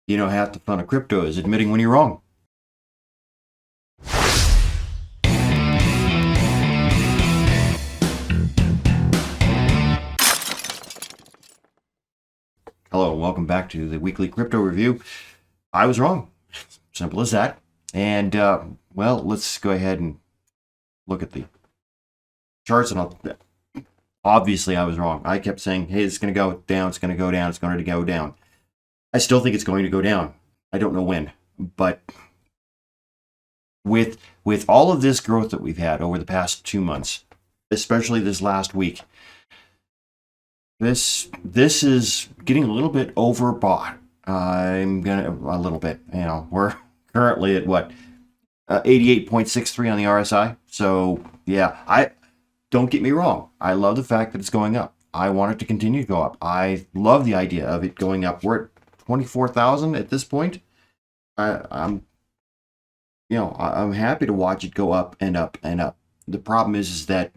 You know, half the fun of crypto is admitting when you're wrong. Hello, and welcome back to the weekly crypto review. I was wrong. Simple as that. And, well, let's go ahead and look at the charts. And obviously, I was wrong. I kept saying, hey, it's going to go down, it's going to go down, it's going to go down. I still think it's going to go down. I don't know when. But with all of this growth that we've had over the past 2 months, especially this last week, this is getting a little bit overbought. A little bit, we're currently at what, 88.63 on the RSI. So yeah, I don't get me wrong. I love the fact that it's going up. I want it to continue to go up. I love the idea of it going up. We're at 24,000 at this point. I'm happy to watch it go up and up and up. The problem is that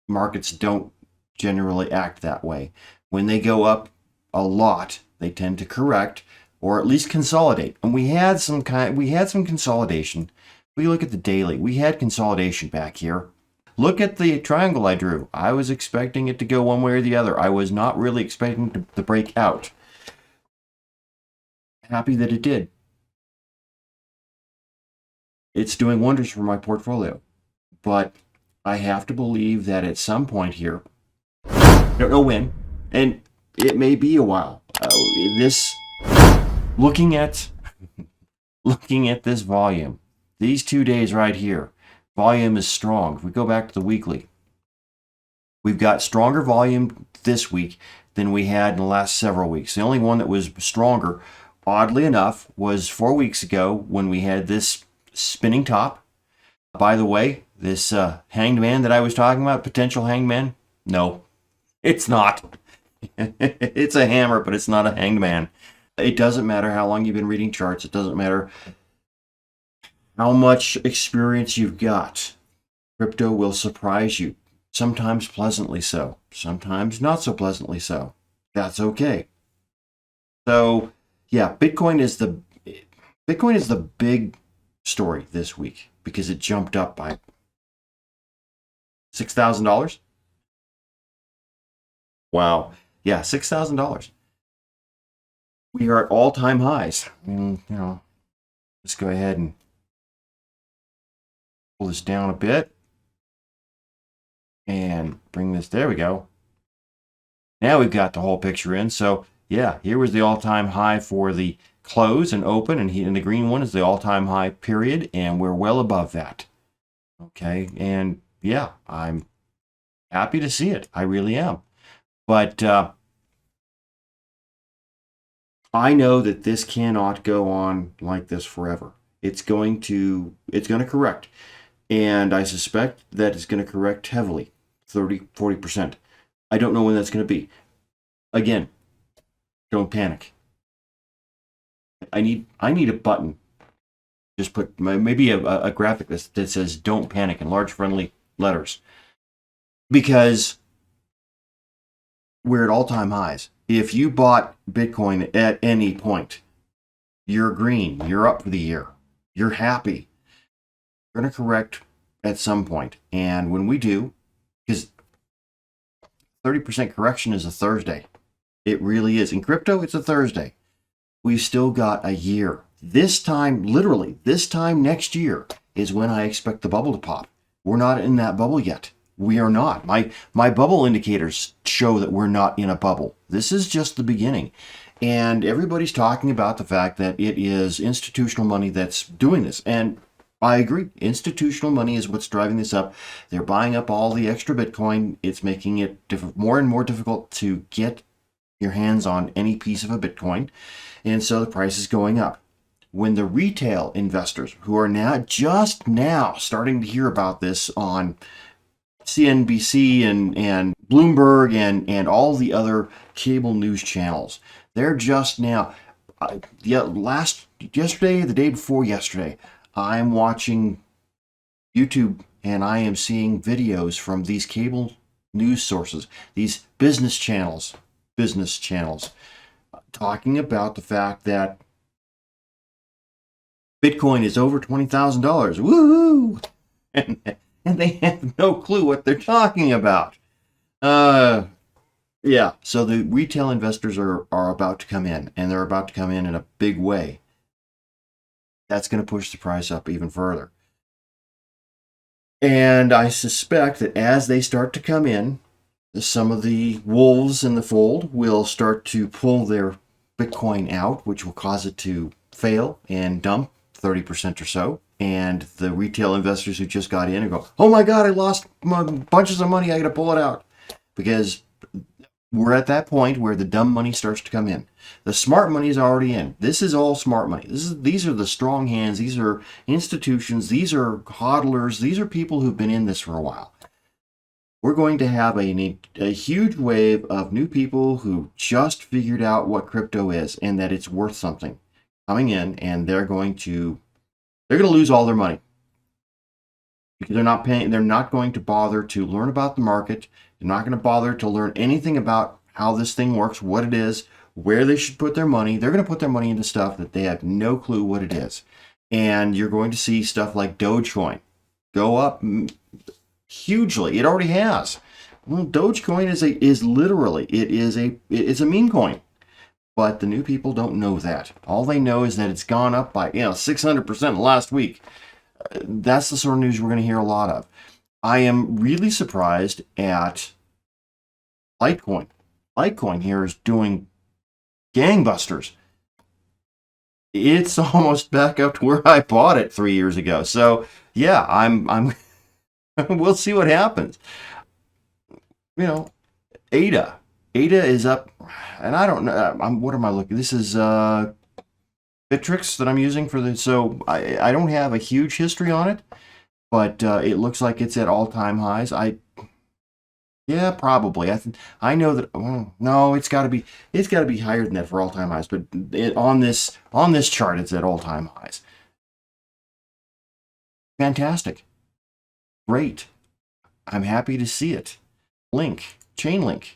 markets don't generally act that way. When they go up a lot, they tend to correct or at least consolidate. And we had some consolidation. We look at the daily. We had consolidation back here. Look at the triangle I drew. I was expecting it to go one way or the other. I was not really expecting to break out. Happy that it did. It's doing wonders for my portfolio. But I have to believe that at some point here, I don't know when, and it may be a while. Looking at this volume, these 2 days right here, volume is strong. If we go back to the weekly, we've got stronger volume this week than we had in the last several weeks. The only one that was stronger, oddly enough, was 4 weeks ago when we had this spinning top. By the way, this hanged man that I was talking about, potential hanged man, no, it's not. It's a hammer, but it's not a hanged man. It doesn't matter how long you've been reading charts. It doesn't matter how much experience you've got. Crypto will surprise you, sometimes pleasantly so, sometimes not so pleasantly so. That's okay. So, yeah, Bitcoin is the big story this week because it jumped up by $6,000. Wow. Yeah, $6,000. We are at all-time highs. Let's go ahead and pull this down a bit and bring this. There we go. Now we've got the whole picture in. So yeah, here was the all-time high for the close and open, and the green one is the all-time high period, and we're well above that. Okay, and yeah, I'm happy to see it. I really am. But I know that this cannot go on like this forever. It's going to correct. And I suspect that it's going to correct heavily, 30-40%. I don't know when that's going to be. Again, don't panic. I need a button. Just put maybe a graphic that says "Don't panic" in large friendly letters, because we're at all-time highs. If you bought Bitcoin at any point, you're green. You're up for the year. You're happy. You're going to correct at some point. And when we do, because 30% correction is a Thursday. It really is. In crypto, it's a Thursday. We've still got a year. This time, literally, this time next year is when I expect the bubble to pop. We're not in that bubble yet. We are not. My bubble indicators show that we're not in a bubble. This is just the beginning. And everybody's talking about the fact that it is institutional money that's doing this. And I agree. Institutional money is what's driving this up. They're buying up all the extra Bitcoin. It's making it more and more difficult to get your hands on any piece of a Bitcoin. And so the price is going up. When the retail investors, who are just now starting to hear about this on CNBC and Bloomberg and all the other cable news channels, they're just now, yesterday, the day before yesterday, I'm watching YouTube and I am seeing videos from these cable news sources, these business channels, talking about the fact that Bitcoin is over $20,000. Woo! And they have no clue what they're talking about. Yeah, so the retail investors are about to come in, and they're about to come in a big way. That's going to push the price up even further. And I suspect that as they start to come in, some of the wolves in the fold will start to pull their Bitcoin out, which will cause it to fail and dump 30% or so. And the retail investors who just got in and go, oh my God, I lost bunches of money, I got to pull it out. Because we're at that point where the dumb money starts to come in. The smart money is already in. This is all smart money. These are the strong hands. These are institutions. These are hodlers. These are people who've been in this for a while. We're going to have a huge wave of new people who just figured out what crypto is and that it's worth something coming in, and they're going to lose all their money because they're not going to bother to learn about the market. They're not going to bother to learn anything about how this thing works, what it is, where they should put their money. They're going to put their money into stuff that they have no clue what it is. And you're going to see stuff like Dogecoin go up hugely. It already has. Well, Dogecoin it's a meme coin. But the new people don't know that. All they know is that it's gone up by 600% last week. That's the sort of news we're going to hear a lot of. I am really surprised at Litecoin. Litecoin here is doing gangbusters. It's almost back up to where I bought it 3 years ago. So yeah, I'm we'll see what happens. ADA is up, and I don't know. What am I looking? This is Bittrex that I'm using for the. So I don't have a huge history on it, but it looks like it's at all-time highs. Yeah, probably. I know that. No, it's got to be higher than that for all-time highs. But on this chart, it's at all-time highs. Fantastic, great. I'm happy to see it. Chainlink.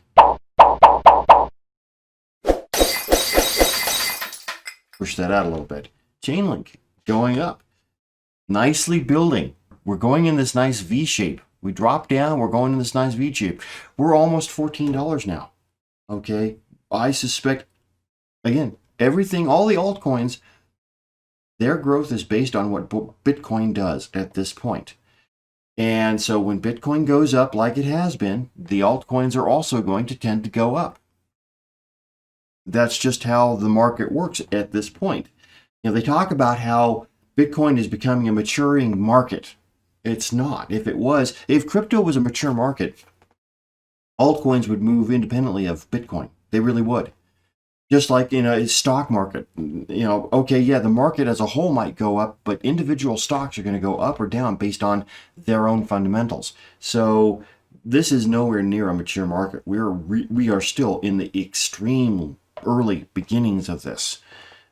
Push that out a little bit. Chainlink going up, nicely building. We're going in this nice V shape. We drop down, we're going in this nice V shape. We're almost $14 now. Okay, I suspect, again, all the altcoins, their growth is based on what Bitcoin does at this point. And so when Bitcoin goes up like it has been, the altcoins are also going to tend to go up. That's just how the market works at this point. They talk about how Bitcoin is becoming a maturing market. It's not. If crypto was a mature market, altcoins would move independently of Bitcoin. They really would. Just like in a stock market, the market as a whole might go up, but individual stocks are going to go up or down based on their own fundamentals. So this is nowhere near a mature market. We are still in the extreme early beginnings of this.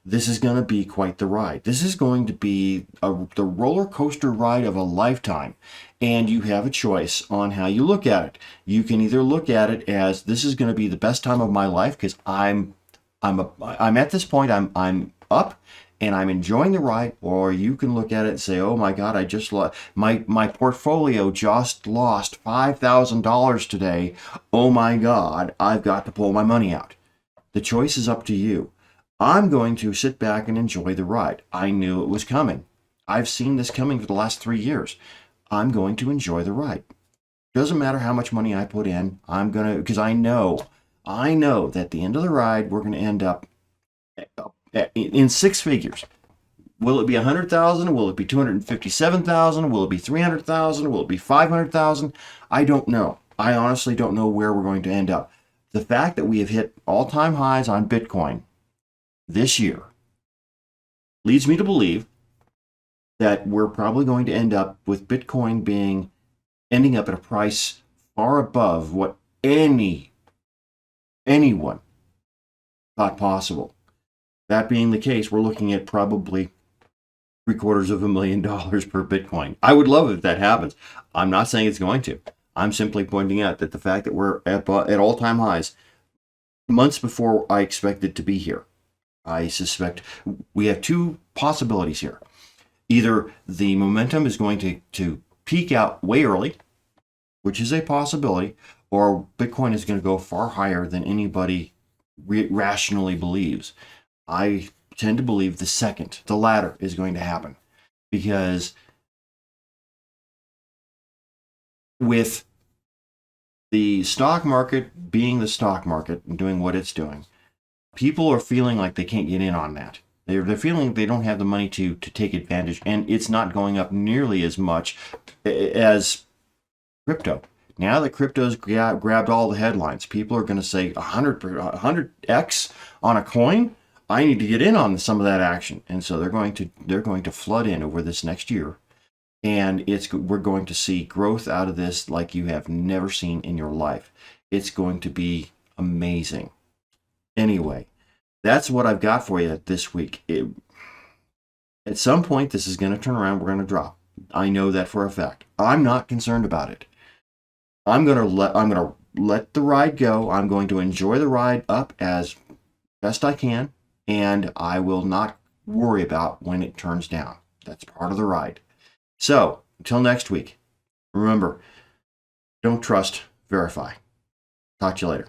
This is going to be quite the ride. This is going to be the roller coaster ride of a lifetime, and you have a choice on how you look at it. You can either look at it as this is going to be the best time of my life because I'm at this point, I'm up and I'm enjoying the ride, or you can look at it and say, oh my God, I just lost my portfolio just lost $5,000 today. Oh my God, I've got to pull my money out. The choice is up to you. I'm going to sit back and enjoy the ride. I knew it was coming. I've seen this coming for the last 3 years. I'm going to enjoy the ride. Doesn't matter how much money I put in. Because I know that at the end of the ride, we're going to end up in six figures. Will it be 100,000? Will it be 257,000? Will it be 300,000? Will it be 500,000? I don't know. I honestly don't know where we're going to end up. The fact that we have hit all-time highs on Bitcoin this year leads me to believe that we're probably going to end up with Bitcoin ending up at a price far above what anyone thought possible. That being the case, we're looking at probably $750,000 per Bitcoin. I would love it if that happens. I'm not saying it's going to. I'm simply pointing out that the fact that we're at all-time highs months before I expected to be here. I suspect we have two possibilities here. Either the momentum is going to peak out way early, which is a possibility, or Bitcoin is going to go far higher than anybody rationally believes. I tend to believe the second, the latter, is going to happen, because with the stock market being the stock market and doing what it's doing, people are feeling like they can't get in on that. They're feeling they don't have the money to take advantage, and it's not going up nearly as much as crypto. Now that crypto's grabbed all the headlines, people are going to say 100x on a coin. I need to get in on some of that action, and so they're going to flood in over this next year, and we're going to see growth out of this like you have never seen in your life. It's going to be amazing. Anyway, that's what I've got for you this week. At some point, this is going to turn around. We're going to drop. I know that for a fact. I'm not concerned about it. I'm going to let the ride go. I'm going to enjoy the ride up as best I can, and I will not worry about when it turns down. That's part of the ride. So, until next week, remember, don't trust, verify. Talk to you later.